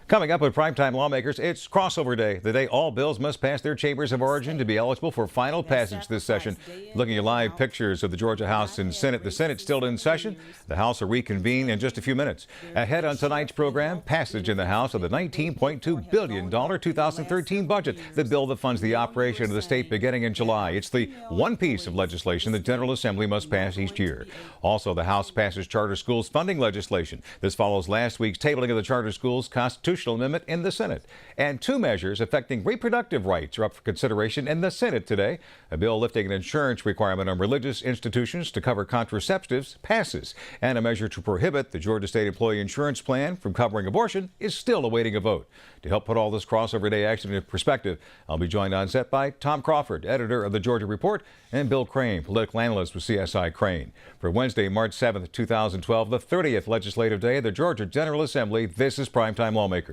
Coming up with Primetime Lawmakers, it's crossover day, the day all bills must pass their chambers of origin to be eligible for final passage this session. Looking at live pictures of the Georgia House and Senate. The Senate's still in session. The House will reconvene in just a few minutes. Ahead on tonight's program, passage in the House of the $19.2 billion 2013 budget, the bill that funds the operation of the state beginning in July. It's the one piece of legislation the General Assembly must pass each year. Also, the House passes charter schools funding legislation. This follows last week's tabling of the charter schools constitutional amendment in the Senate. And two measures affecting reproductive rights are up for consideration in the Senate today. A bill lifting an insurance requirement on religious institutions to cover contraceptives passes. And a measure to prohibit the Georgia State Employee Insurance Plan from covering abortion is still awaiting a vote. To help put all this crossover day action into perspective, I'll be joined on set by Tom Crawford, editor of the Georgia Report, and Bill Crane, political analyst with CSI Crane. For Wednesday, March 7th, 2012, the 30th legislative day of the Georgia General Assembly, this is Primetime Lawmakers.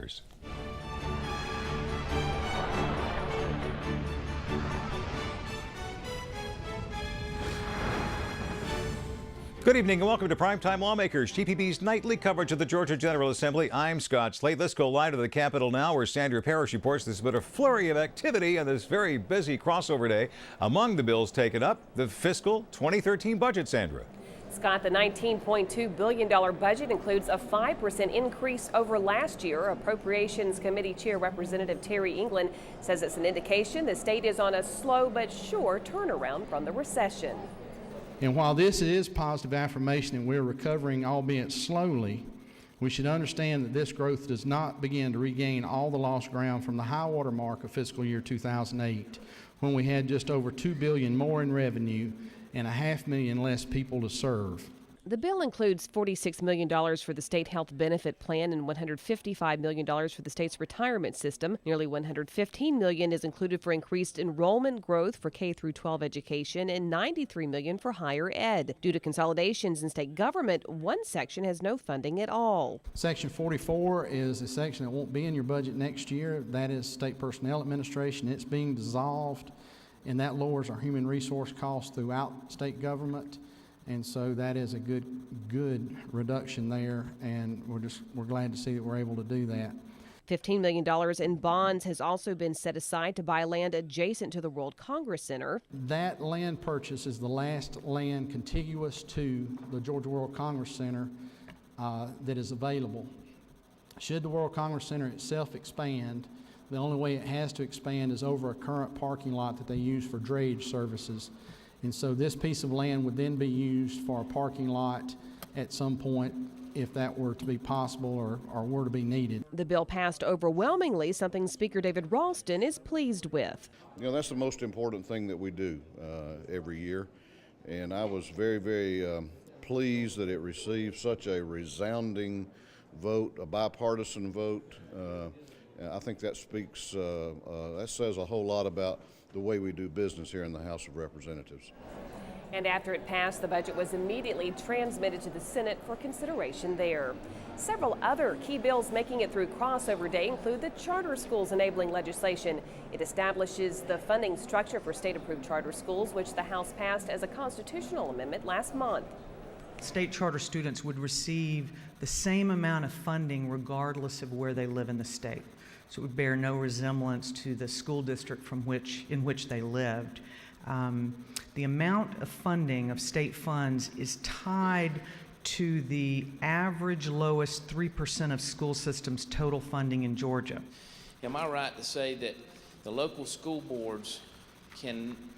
Good evening and welcome to Primetime Lawmakers, GPB's nightly coverage of the Georgia General Assembly. I'm Scott Slade. Let's go live to the Capitol now, where Sandra Parrish reports there's been a flurry of activity on this very busy crossover day. Among the bills taken up, the fiscal 2013 budget, Sandra. Scott, the $19.2 billion budget includes a 5% increase over last year. Appropriations Committee Chair Representative Terry England says it's an indication the state is on a slow but sure turnaround from the recession. And while this is positive affirmation and we're recovering, albeit slowly, we should understand that this growth does not begin to regain all the lost ground from the high water mark of fiscal year 2008, when we had just over $2 billion more in revenue and 500,000 less people to serve. The bill includes $46 million for the state health benefit plan and $155 million for the state's retirement system. Nearly $115 million is included for increased enrollment growth for K-12 education and $93 million for higher ed. Due to consolidations in state government, one section has no funding at all. Section 44 is a section that won't be in your budget next year. That is State Personnel Administration. It's being dissolved, and that lowers our human resource costs throughout state government. And so that is a good reduction there, and we're glad to see that we're able to do that. $15 million in bonds has also been set aside to buy land adjacent to the World Congress Center. That land purchase is the last land contiguous to the Georgia World Congress Center that is available. Should the World Congress Center itself expand, the only way it has to expand is over a current parking lot that they use for drayage services. And so this piece of land would then be used for a parking lot at some point if that were to be possible or were to be needed. The bill passed overwhelmingly, something Speaker David Ralston is pleased with. You know, that's the most important thing that we do every year. And I was very, very pleased that it received such a resounding vote, a bipartisan vote. I think that speaks, that says a whole lot about the way we do business here in the House of Representatives. And after it passed, the budget was immediately transmitted to the Senate for consideration there. Several other key bills making it through crossover day include the charter schools enabling legislation. It establishes the funding structure for state-approved charter schools, which the House passed as a constitutional amendment last month. State charter students would receive the same amount of funding regardless of where they live in the state. So it would bear no resemblance to the school district in which they lived. The amount of funding of state funds is tied to the average lowest 3% of school systems' total funding in Georgia. Am I right to say that the local school boards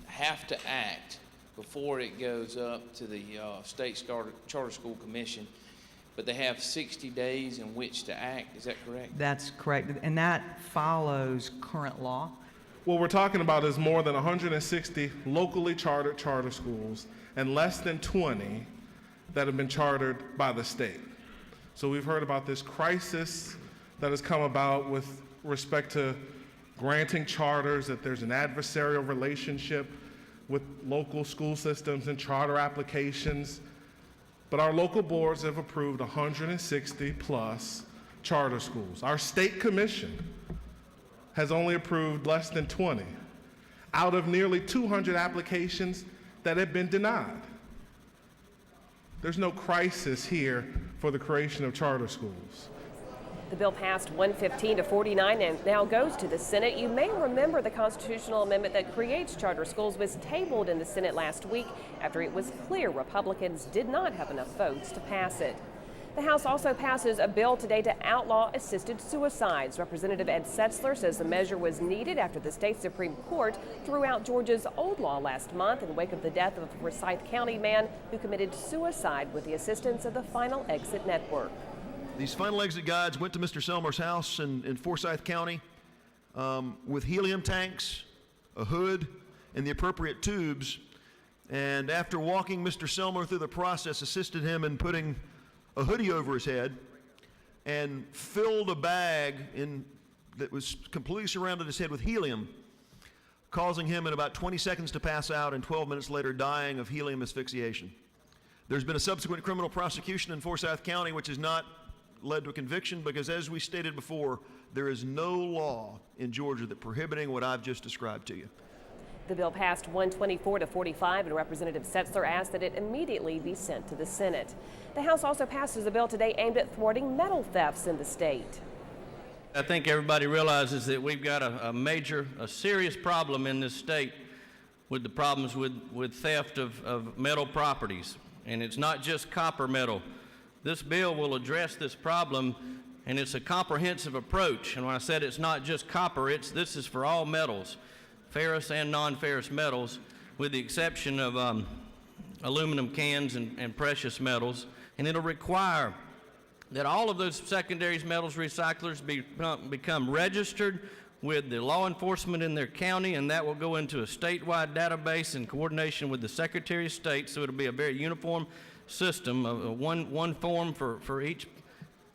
have to act before it goes up to the State Charter School Commission, but they have 60 days in which to act? Is that correct? That's correct, and that follows current law. What we're talking about is more than 160 locally chartered charter schools and less than 20 that have been chartered by the state. So we've heard about this crisis that has come about with respect to granting charters, that there's an adversarial relationship with local school systems and charter applications. But our local boards have approved 160 plus charter schools. Our state commission has only approved less than 20 out of nearly 200 applications that have been denied. There's no crisis here for the creation of charter schools. The bill passed 115 to 49 and now goes to the Senate. You may remember the constitutional amendment that creates charter schools was tabled in the Senate last week after it was clear Republicans did not have enough votes to pass it. The House also passes a bill today to outlaw assisted suicides. Representative Ed Setzler says the measure was needed after the state Supreme Court threw out Georgia's old law last month in wake of the death of a Forsyth County man who committed suicide with the assistance of the Final Exit Network. These final exit guides went to Mr. Selmer's house in Forsyth County with helium tanks, a hood, and the appropriate tubes. And after walking Mr. Selmer through the process, assisted him in putting a hoodie over his head and filled a bag that was completely surrounded his head with helium, causing him in about 20 seconds to pass out and 12 minutes later dying of helium asphyxiation. There's been a subsequent criminal prosecution in Forsyth County which has not led to a conviction because, as we stated before, there is no law in Georgia that prohibiting what I've just described to you. The bill passed 124 to 45, and Representative Setzler asked that it immediately be sent to the Senate. The House also passes a bill today aimed at thwarting metal thefts in the state. I think everybody realizes that we've got a serious problem in this state with the problems with theft of metal properties. And it's not just copper metal. This bill will address this problem, and it's a comprehensive approach. And when I said it's not just copper, this is for all metals, ferrous and non-ferrous metals, with the exception of aluminum cans and precious metals. And it'll require that all of those secondary metals recyclers become registered with the law enforcement in their county, and that will go into a statewide database in coordination with the Secretary of State, so it'll be a very uniform system, one form for each.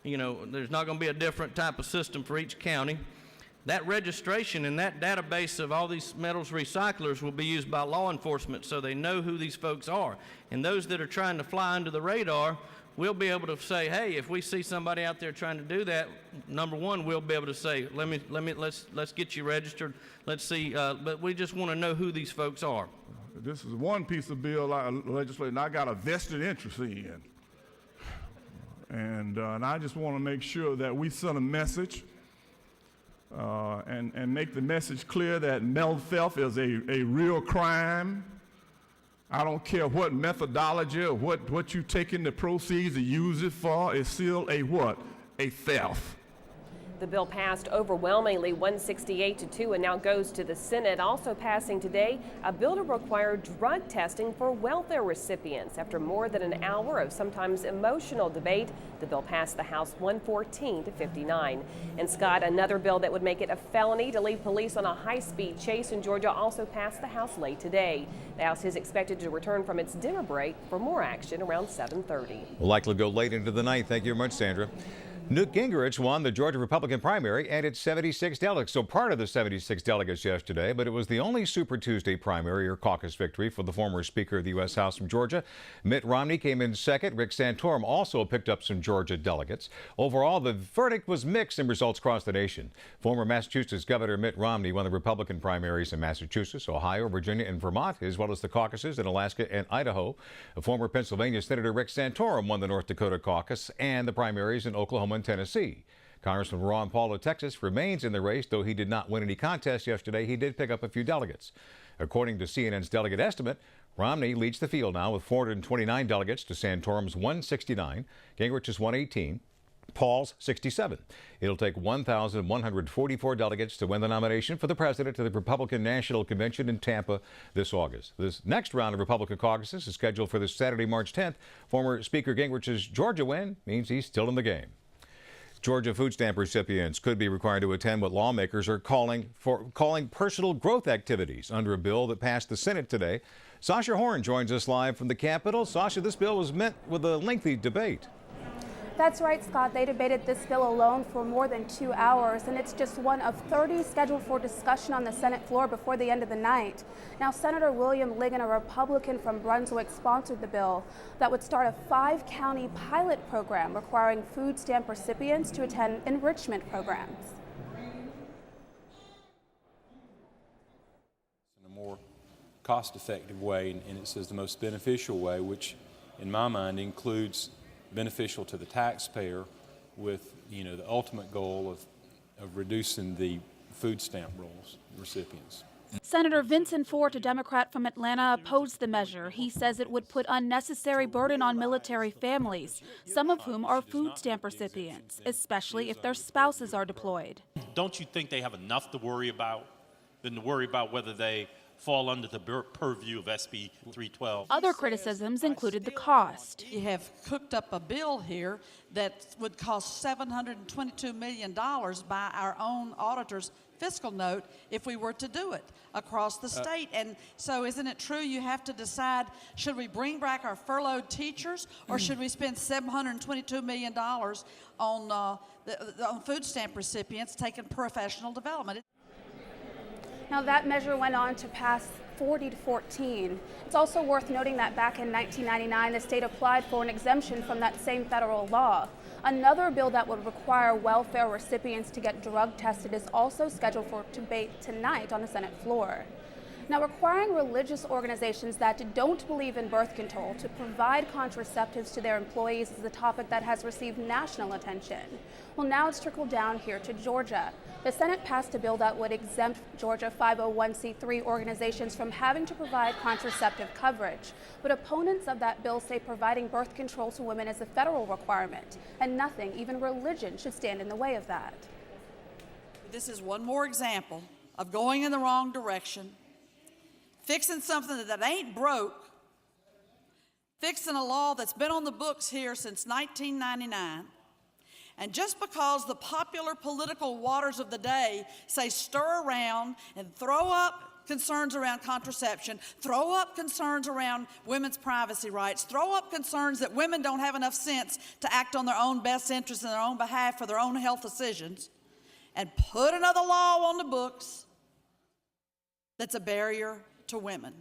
There's not going to be a different type of system for each county. That registration and that database of all these metals recyclers will be used by law enforcement so they know who these folks are. And those that are trying to fly under the radar, we'll be able to say, hey, if we see somebody out there trying to do that, number one, we'll be able to say, let's get you registered. Let's see, but we just want to know who these folks are. This is one piece of bill legislation I got a vested interest in. And I just want to make sure that we send a message and make the message clear that metal theft is a real crime. I don't care what methodology or what you take in the proceeds and use it for, it's still a what? A theft. The bill passed overwhelmingly 168 to 2 and now goes to the Senate. Also passing today, a bill to require drug testing for welfare recipients. After more than an hour of sometimes emotional debate, the bill passed the House 114 to 59. And Scott, another bill that would make it a felony to leave police on a high-speed chase in Georgia also passed the House late today. The House is expected to return from its dinner break for more action around 7:30. Will likely go late into the night. Thank you very much, Sandra. Newt Gingrich won the Georgia Republican primary and its 76 delegates. So part of the 76 delegates yesterday, but it was the only Super Tuesday primary or caucus victory for the former Speaker of the U.S. House from Georgia. Mitt Romney came in second. Rick Santorum also picked up some Georgia delegates. Overall, the verdict was mixed in results across the nation. Former Massachusetts Governor Mitt Romney won the Republican primaries in Massachusetts, Ohio, Virginia, and Vermont, as well as the caucuses in Alaska and Idaho. Former Pennsylvania Senator Rick Santorum won the North Dakota caucus and the primaries in Oklahoma and Tennessee. Congressman Ron Paul of Texas remains in the race, though he did not win any contests yesterday. He did pick up a few delegates. According to CNN's delegate estimate, Romney leads the field now with 429 delegates to Santorum's 169, Gingrich's 118, Paul's 67. It'll take 1,144 delegates to win the nomination for the president to the Republican National Convention in Tampa this August. This next round of Republican caucuses is scheduled for this Saturday, March 10th. Former Speaker Gingrich's Georgia win means he's still in the game. Georgia food stamp recipients could be required to attend what lawmakers are calling personal growth activities under a bill that passed the Senate today. Sasha Horn joins us live from the Capitol. Sasha, this bill was met with a lengthy debate. That's right, Scott. They debated this bill alone for more than 2 hours, and it's just one of 30 scheduled for discussion on the Senate floor before the end of the night. Now, Senator William Ligon, a Republican from Brunswick, sponsored the bill that would start a 5-county pilot program requiring food stamp recipients to attend enrichment programs. In a more cost-effective way, and it says the most beneficial way, which in my mind includes beneficial to the taxpayer with, you know, the ultimate goal of reducing the food stamp rolls recipients. Senator Vincent Fort, a Democrat from Atlanta, opposed the measure. He says it would put unnecessary burden on military families, some of whom are food stamp recipients, especially if their spouses are deployed. Don't you think they have enough to worry about than to worry about whether they fall under the purview of SB 312? Other criticisms included the cost. You have cooked up a bill here that would cost $722 million by our own auditor's fiscal note if we were to do it across the state. And so isn't it true you have to decide, should we bring back our furloughed teachers or should we spend $722 million on food stamp recipients taking professional development? Now that measure went on to pass 40-14. It's also worth noting that back in 1999, the state applied for an exemption from that same federal law. Another bill that would require welfare recipients to get drug tested is also scheduled for debate tonight on the Senate floor. Now, requiring religious organizations that don't believe in birth control to provide contraceptives to their employees is a topic that has received national attention. Well, now it's trickled down here to Georgia. The Senate passed a bill that would exempt Georgia 501c3 organizations from having to provide contraceptive coverage. But opponents of that bill say providing birth control to women is a federal requirement, and nothing, even religion, should stand in the way of that. This is one more example of going in the wrong direction, fixing something that ain't broke, fixing a law that's been on the books here since 1999. And just because the popular political waters of the day say stir around and throw up concerns around contraception, throw up concerns around women's privacy rights, throw up concerns that women don't have enough sense to act on their own best interests in their own behalf for their own health decisions, and put another law on the books that's a barrier to women.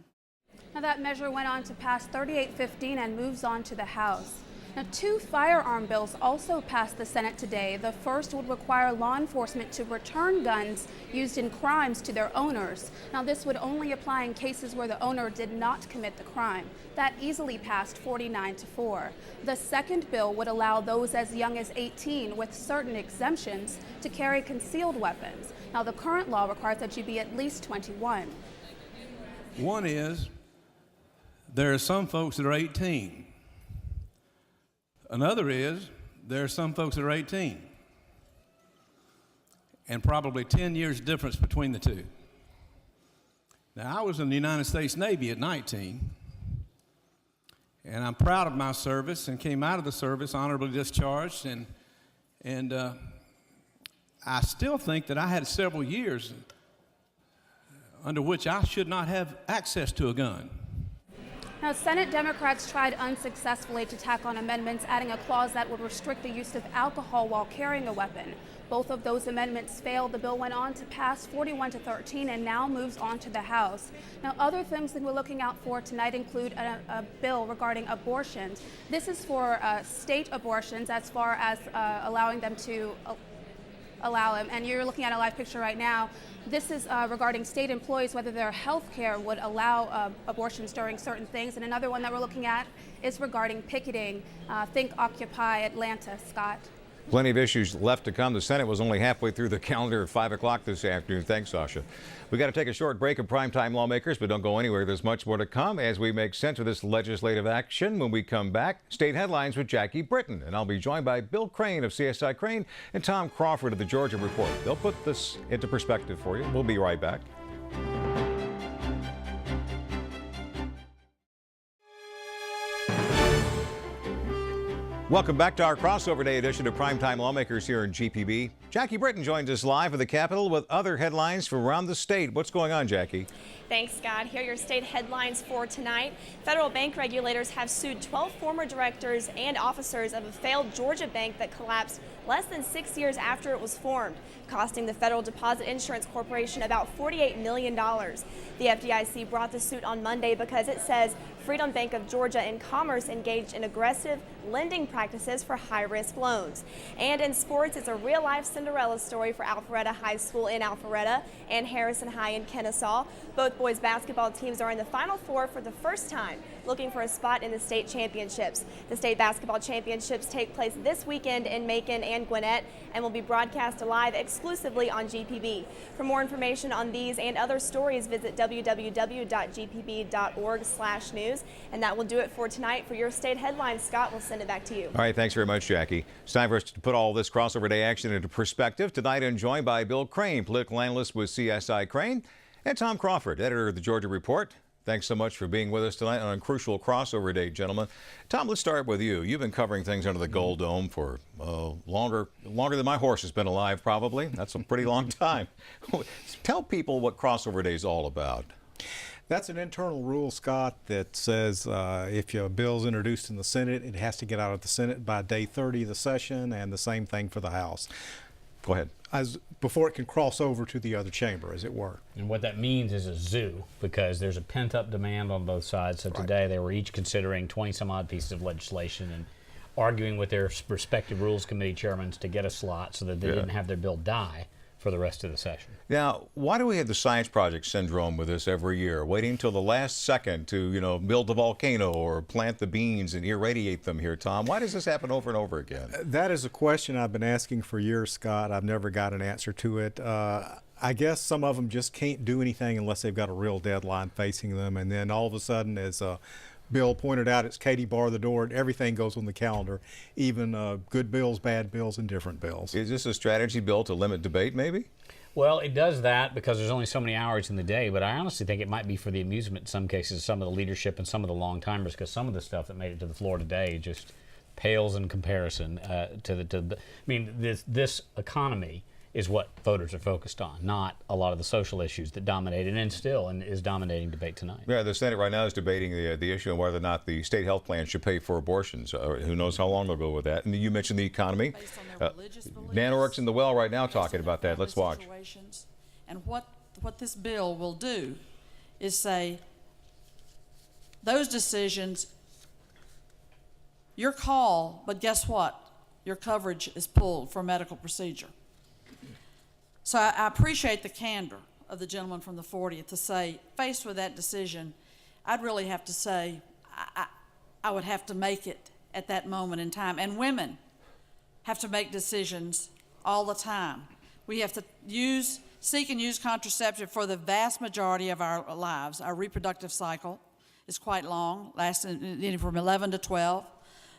Now that measure went on to pass 38-15 and moves on to the House. Now, 2 firearm bills also passed the Senate today. The first would require law enforcement to return guns used in crimes to their owners. Now, this would only apply in cases where the owner did not commit the crime. That easily passed 49-4. The second bill would allow those as young as 18 with certain exemptions to carry concealed weapons. Now, the current law requires that you be at least 21. One is, there are some folks that are 18. Another is, there are some folks that are 18. And probably 10 years difference between the two. Now, I was in the United States Navy at 19. And I'm proud of my service and came out of the service honorably discharged. And I still think that I had several years under which I should not have access to a gun. Now, Senate Democrats tried unsuccessfully to tack on amendments adding a clause that would restrict the use of alcohol while carrying a weapon. Both of those amendments failed. The bill went on to pass 41-13 and now moves on to the House. Now, other things that we're looking out for tonight include a bill regarding abortions. This is for state abortions as far as allowing them to allow them. And you're looking at a live picture right now. This is regarding state employees, whether their health care would allow abortions during certain things. And another one that we're looking at is regarding picketing. Think Occupy Atlanta, Scott. Plenty of issues left to come. The Senate was only halfway through the calendar at 5 o'clock this afternoon. Thanks, Sasha. We got to take a short break of Primetime Lawmakers, but don't go anywhere. There's much more to come as we make sense of this legislative action. When we come back, state headlines with Jackie Britton. And I'll be joined by Bill Crane of CSI Crane and Tom Crawford of the Georgia Report. They'll put this into perspective for you. We'll be right back. Welcome back to our crossover day edition of Primetime Lawmakers here in GPB. Jackie Britton joins us live at the Capitol with other headlines from around the state. What's going on, Jackie? Thanks, Scott. Here are your state headlines for tonight. Federal bank regulators have sued 12 former directors and officers of a failed Georgia bank that collapsed less than 6 years after it was formed, costing the Federal Deposit Insurance Corporation about $48 million. The FDIC brought the suit on Monday because it says Freedom Bank of Georgia and Commerce engaged in aggressive lending practices for high-risk loans. And in sports, it's a real-life Cinderella story for Alpharetta High School in Alpharetta and Harrison High in Kennesaw. Both boys basketball teams are in the Final Four for the first time, looking for a spot in the state championships. The state basketball championships take place this weekend in Macon and Gwinnett and will be broadcast live exclusively on GPB. For more information on these and other stories, visit www.gpb.org/news. And that will do it for tonight. For your state headlines, Scott, we'll send it back to you. All right, thanks very much, Jackie. It's time for us to put all this crossover day action into perspective. Tonight, I'm joined by Bill Crane, political analyst with CSI Crane, and Tom Crawford, editor of the Georgia Report. Thanks so much for being with us tonight on a crucial crossover day, gentlemen. Tom, let's start with you. You've been covering things under the Gold Dome for longer than my horse has been alive, probably. That's a pretty long time. Tell people what crossover day is all about. That's an internal rule, Scott, that says if a bill's introduced in the Senate, it has to get out of the Senate by day 30 of the session, and the same thing for the House. Go ahead. Before it can cross over to the other chamber, as it were. And what that means is a zoo, because there's a pent-up demand on both sides. So today they were each considering 20-some-odd pieces of legislation and arguing with their respective Rules Committee chairmen to get a slot so that they didn't have their bill die for the rest of the session. Now, why do we have the science project syndrome with this every year, waiting until the last second to, build the volcano or plant the beans and irradiate them here, Tom? Why does this happen over and over again? That is a question I've been asking for years, Scott. I've never got an answer to it. I guess some of them just can't do anything unless they've got a real deadline facing them, and then all of a sudden, as Bill pointed out, it's Katie bar the door, and everything goes on the calendar, even good bills, bad bills, and different bills. Is this a strategy bill to limit debate, maybe? Well, it does that because there's only so many hours in the day, but I honestly think it might be for the amusement in some cases, some of the leadership and some of the long-timers, because some of the stuff that made it to the floor today just pales in comparison this economy is what voters are focused on, not a lot of the social issues that dominated and still is dominating debate tonight. Yeah, the Senate right now is debating the issue of whether or not the state health plan should pay for abortions. Who knows how long they'll go with that. And you mentioned the economy. Nan Orrick's in the well right now talking about that. Let's watch. And what this bill will do is say, those decisions, your call, but guess what? Your coverage is pulled for a medical procedure. So I appreciate the candor of the gentleman from the 40th to say, faced with that decision, I'd really have to say I would have to make it at that moment in time. And women have to make decisions all the time. We have to seek and use contraceptive for the vast majority of our lives. Our reproductive cycle is quite long, lasting from 11 to 12,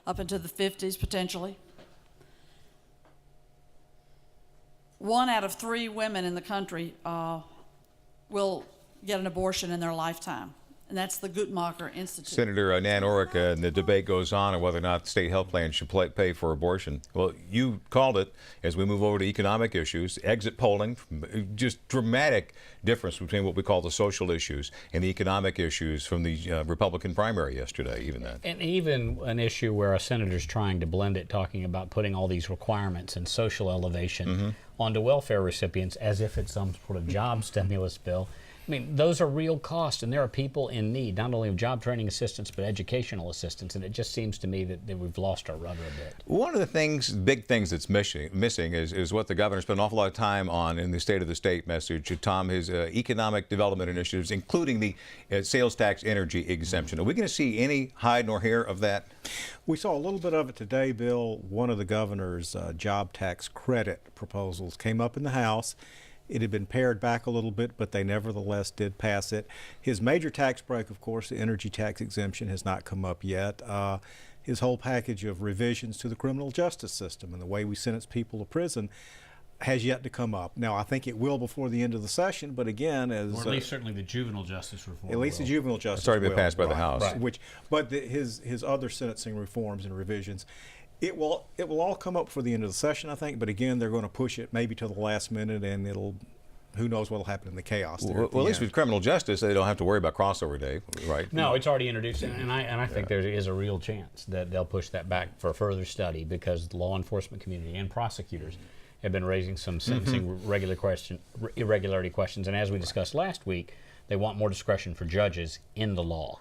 up into the 50s potentially. 1 out of 3 women in the country will get an abortion in their lifetime, and that's the Guttmacher Institute. Senator Nan Orrick, and the debate goes on whether or not the state health plan should pay for abortion. Well, you called it, as we move over to economic issues, exit polling, just dramatic difference between what we call the social issues and the economic issues from the Republican primary yesterday, even that. And even an issue where a senator's trying to blend it, talking about putting all these requirements and social elevation onto welfare recipients as if it's some sort of job stimulus bill. I mean, those are real costs, and there are people in need, not only of job training assistance, but educational assistance, and it just seems to me that we've lost our rudder a bit. One of the big things that's missing is what the governor spent an awful lot of time on in the State of the State message, Tom, his economic development initiatives, including the sales tax energy exemption. Are we going to see any hide nor hair of that? We saw a little bit of it today, Bill. One of the governor's job tax credit proposals came up in the House. It had been pared back a little bit, but they nevertheless did pass it. His major tax break, of course, the energy tax exemption, has not come up yet. His whole package of revisions to the criminal justice system and the way we sentence people to prison has yet to come up. Now, I think it will before the end of the session, but again, or at least certainly the juvenile justice reform. At least the juvenile justice it's already been passed by the House. Right. But his other sentencing reforms and revisions, it will all come up for the end of the session, I think. But again, they're going to push it maybe to the last minute, and who knows what will happen in the chaos there. Well, at least with criminal justice, they don't have to worry about crossover day, right? No, it's already introduced, and I think there is a real chance that they'll push that back for further study, because the law enforcement community and prosecutors have been raising some sentencing irregularity questions, and as we discussed last week, they want more discretion for judges in the law.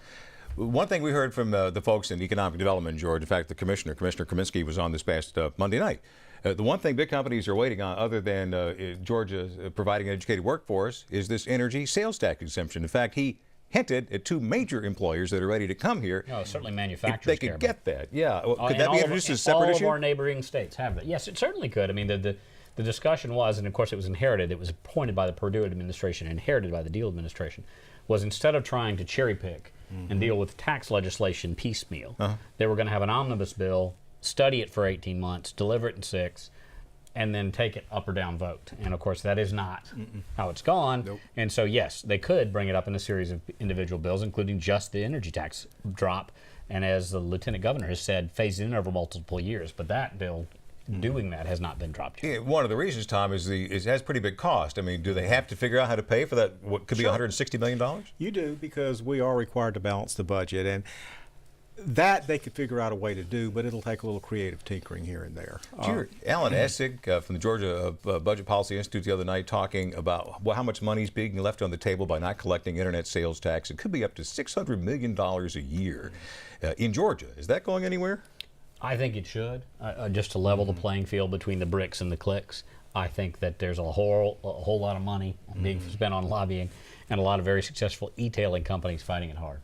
One thing we heard from the folks in economic development, George, in fact, Commissioner Kaminsky was on this past Monday night. The one thing big companies are waiting on, other than Georgia providing an educated workforce, is this energy sales tax exemption. In fact, he hinted at 2 major employers that are ready to come here. No, certainly manufacturers. If they could get that, yeah. Could that be introduced as a separate issue? All of our neighboring states have that. Yes, it certainly could. I mean, the discussion was, and of course it was inherited, it was appointed by the Purdue administration, inherited by the Deal administration, was instead of trying to cherry pick and deal with tax legislation piecemeal, they were going to have an omnibus bill, study it for 18 months, deliver it in 6, and then take it up or down vote. And of course that is not how it's gone. Nope. And so yes, they could bring it up in a series of individual bills, including just the energy tax drop, and as the lieutenant governor has said, phased in over multiple years. But that bill doing that has not been dropped yet. Yeah, one of the reasons, Tom, is it has pretty big cost. I mean, do they have to figure out how to pay for that, what could be $160 million? You do, because we are required to balance the budget, and that they could figure out a way to do, but it'll take a little creative tinkering here and there. Alan Essig from the Georgia Budget Policy Institute the other night talking about how much money is being left on the table by not collecting internet sales tax. It could be up to $600 million a year in Georgia. Is that going anywhere? I think it should, just to level the playing field between the bricks and the clicks. I think that there's a whole lot of money being spent on lobbying, and a lot of very successful e-tailing companies fighting it hard.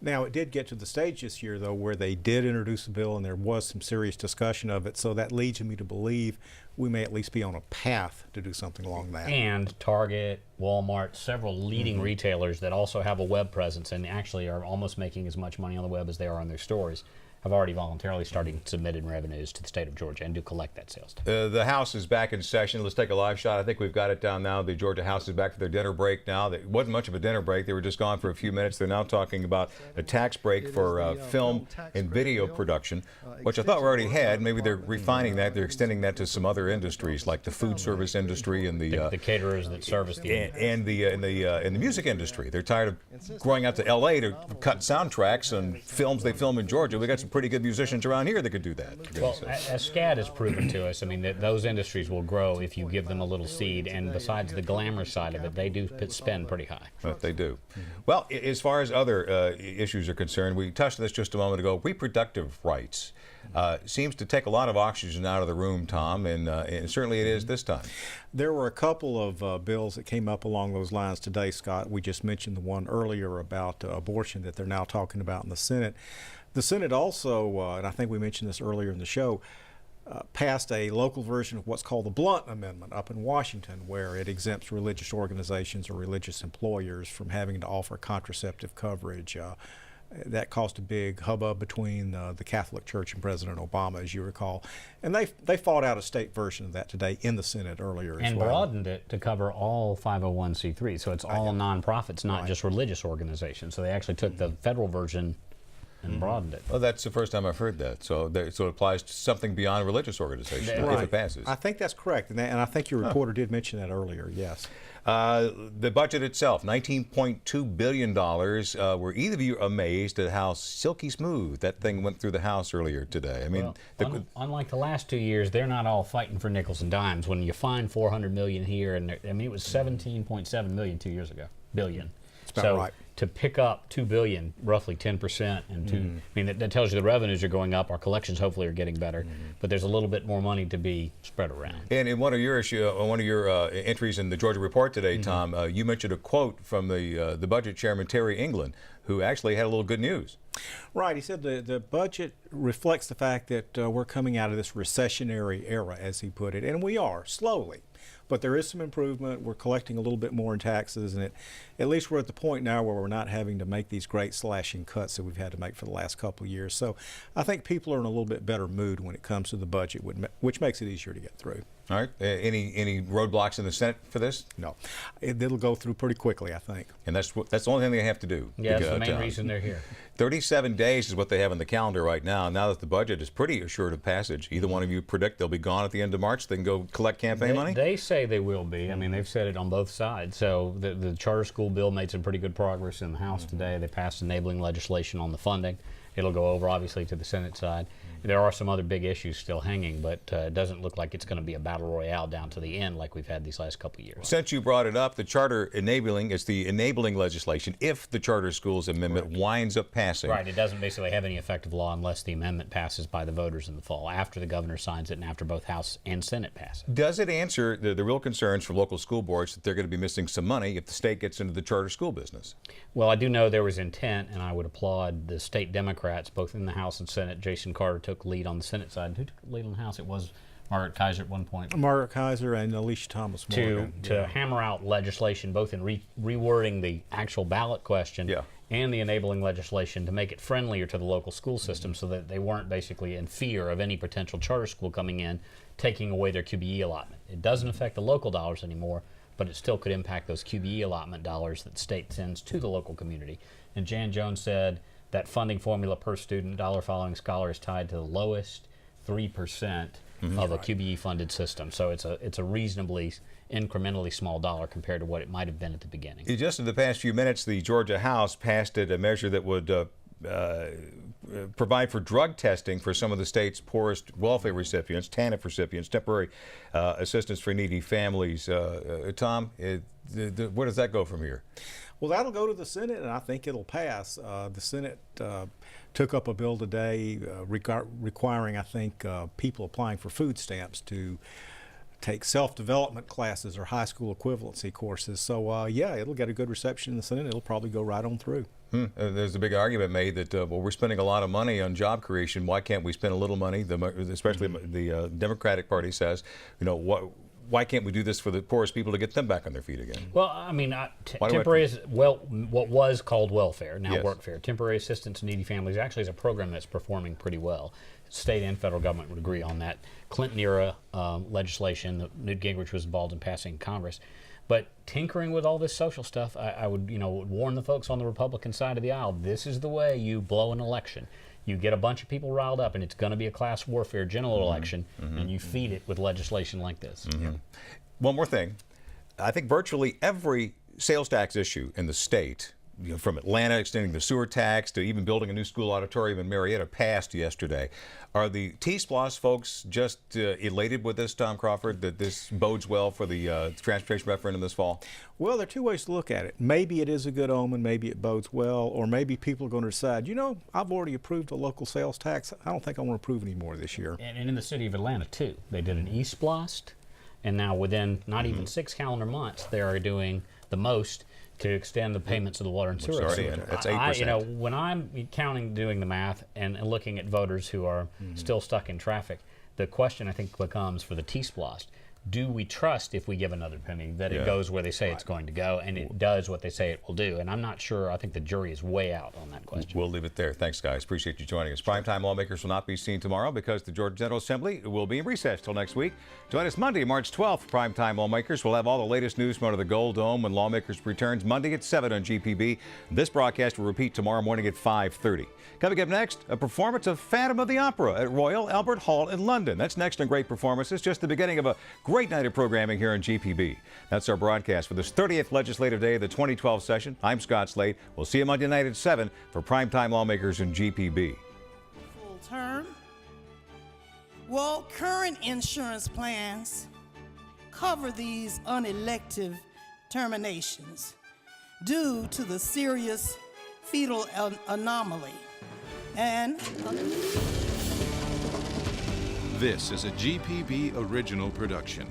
Now, it did get to the stage this year, though, where they did introduce a bill and there was some serious discussion of it, so that leads me to believe we may at least be on a path to do something along that. And Target, Walmart, several leading retailers that also have a web presence and actually are almost making as much money on the web as they are on their stores have already voluntarily started submitting revenues to the state of Georgia and do collect that sales tax. The House is back in session. Let's take a live shot. I think we've got it down now. The Georgia House is back for their dinner break now. It wasn't much of a dinner break. They were just gone for a few minutes. They're now talking about a tax break for film and video production, which I thought we already had. Maybe they're refining that. They're extending that to some other industries like the food service industry and the caterers that service and the music industry. They're tired of going out to L.A. to cut soundtracks and films they film in Georgia. We got some pretty good musicians around here that could do that. Well, as SCAD has proven to us, I mean, that those industries will grow if you give them a little seed, and besides the glamour side of it, they do spend pretty high. But they do. Well, as far as other issues are concerned, we touched on this just a moment ago. Reproductive rights seems to take a lot of oxygen out of the room, Tom, and certainly it is this time. There were a couple of bills that came up along those lines today, Scott. We just mentioned the one earlier about abortion that they're now talking about in the Senate. The Senate also, and I think we mentioned this earlier in the show, passed a local version of what's called the Blunt Amendment up in Washington, where it exempts religious organizations or religious employers from having to offer contraceptive coverage. That caused a big hubbub between the Catholic Church and President Obama, as you recall. And they fought out a state version of that today in the Senate earlier as well. And broadened it to cover all 501c3, so it's all nonprofits, not just religious organizations. So they actually took the federal version and broadened it. Well, that's the first time I've heard that. So it applies to something beyond religious organizations if it passes. I think that's correct, and I think your reporter did mention that earlier, yes. The budget itself, $19.2 billion. Were either of you amazed at how silky smooth that thing went through the House earlier today? I mean, well, unlike the last 2 years, they're not all fighting for nickels and dimes. When you find $400 million here, and I mean, it was $17.7 million 2 years ago, billion. That's about right. To pick up $2 billion, roughly 10%, and I mean that tells you the revenues are going up. Our collections hopefully are getting better, but there's a little bit more money to be spread around. And in one of your entries in the Georgia Report today, Tom, you mentioned a quote from the budget chairman Terry England, who actually had a little good news. Right. He said the budget reflects the fact that we're coming out of this recessionary era, as he put it, and we are slowly. But there is some improvement. We're collecting a little bit more in taxes, and at least we're at the point now where we're not having to make these great slashing cuts that we've had to make for the last couple of years. So I think people are in a little bit better mood when it comes to the budget, which makes it easier to get through. All right. Any roadblocks in the Senate for this? No. It'll go through pretty quickly, I think. And that's the only thing they have to do. Yeah, that's the main reason they're here. 37 days is what they have on the calendar right now. Now that the budget is pretty assured of passage, either one of you predict they'll be gone at the end of March, they can go collect campaign money? They say they will be. I mean, they've said it on both sides. So the charter school bill made some pretty good progress in the House today. They passed enabling legislation on the funding. It'll go over, obviously, to the Senate side. There are some other big issues still hanging, but it doesn't look like it's going to be a battle royale down to the end like we've had these last couple of years. Since you brought it up, the charter enabling is the enabling legislation if the Charter Schools Amendment winds up passing. Right. It doesn't basically have any effective law unless the amendment passes by the voters in the fall, after the governor signs it and after both House and Senate pass it. Does it answer the real concerns for local school boards that they're going to be missing some money if the state gets into the charter school business? Well, I do know there was intent, and I would applaud the state Democrats, both in the House and Senate. Jason Carter took lead on the Senate side. Who took lead on the House? It was Margaret Kaiser at one point. Margaret Kaiser and Alicia Thomas Morgan. To hammer out legislation, both in rewording the actual ballot question and the enabling legislation to make it friendlier to the local school system so that they weren't basically in fear of any potential charter school coming in, taking away their QBE allotment. It doesn't affect the local dollars anymore, but it still could impact those QBE allotment dollars that the state sends to the local community. And Jan Jones said that funding formula per student dollar following scholar is tied to the lowest 3% of a QBE funded system. So it's a reasonably incrementally small dollar compared to what it might have been at the beginning. Just in the past few minutes, the Georgia House passed a measure that would provide for drug testing for some of the state's poorest welfare recipients, TANF recipients, temporary assistance for needy families. Tom, where does that go from here? Well, that'll go to the Senate, and I think it'll pass. The Senate took up a bill today requiring, I think, people applying for food stamps to take self-development classes or high school equivalency courses. So, yeah, it'll get a good reception in the Senate. It'll probably go right on through. There's a big argument made that, well, we're spending a lot of money on job creation. Why can't we spend a little money? Especially the Democratic Party says, you know, why can't we do this for the poorest people to get them back on their feet again? Well, I mean, temporary, what was called welfare, now workfare, temporary assistance to needy families, actually is a program that's performing pretty well. State and federal government would agree on that. Clinton-era legislation that Newt Gingrich was involved in passing in Congress. But tinkering with all this social stuff, I would, warn the folks on the Republican side of the aisle, this is the way you blow an election. You get a bunch of people riled up, and it's going to be a class warfare general election, and you feed it with legislation like this. One more thing. I think virtually every sales tax issue in the state, from Atlanta extending the sewer tax to even building a new school auditorium in Marietta, passed yesterday. Are the T-Splosh folks just elated with this, Tom Crawford, that this bodes well for the transportation referendum this fall? Well, there are two ways to look at it. Maybe it is a good omen, maybe it bodes well, or maybe people are going to decide, I've already approved a local sales tax. I don't think I want to approve any more this year. And in the city of Atlanta, too. They did an E-Splost, and now within not even 6 calendar months, they are doing the most to extend the payments of the water and sewer. That's 8%. When I'm doing the math and looking at voters who are still stuck in traffic, the question I think becomes for the T-Splosh, do we trust if we give another penny that it goes where they say it's going to go and it does what they say it will do? And I'm not sure. I think the jury is way out on that question. We'll leave it there. Thanks, guys. Appreciate you joining us. Primetime Lawmakers will not be seen tomorrow because the Georgia General Assembly will be in recess till next week. Join us Monday, March 12th, Primetime Lawmakers. We'll have all the latest news from under the Gold Dome when Lawmakers returns Monday at 7 on GPB. This broadcast will repeat tomorrow morning at 5:30. Coming up next, a performance of Phantom of the Opera at Royal Albert Hall in London. That's next on Great Performances, just the beginning of a great night of programming here on GPB. That's our broadcast for this 30th Legislative Day of the 2012 session. I'm Scott Slade. We'll see you Monday night at 7 for Primetime Lawmakers in GPB. Full term. Well, current insurance plans cover these unelective terminations due to the serious fetal anomaly. And this is a GPB original production.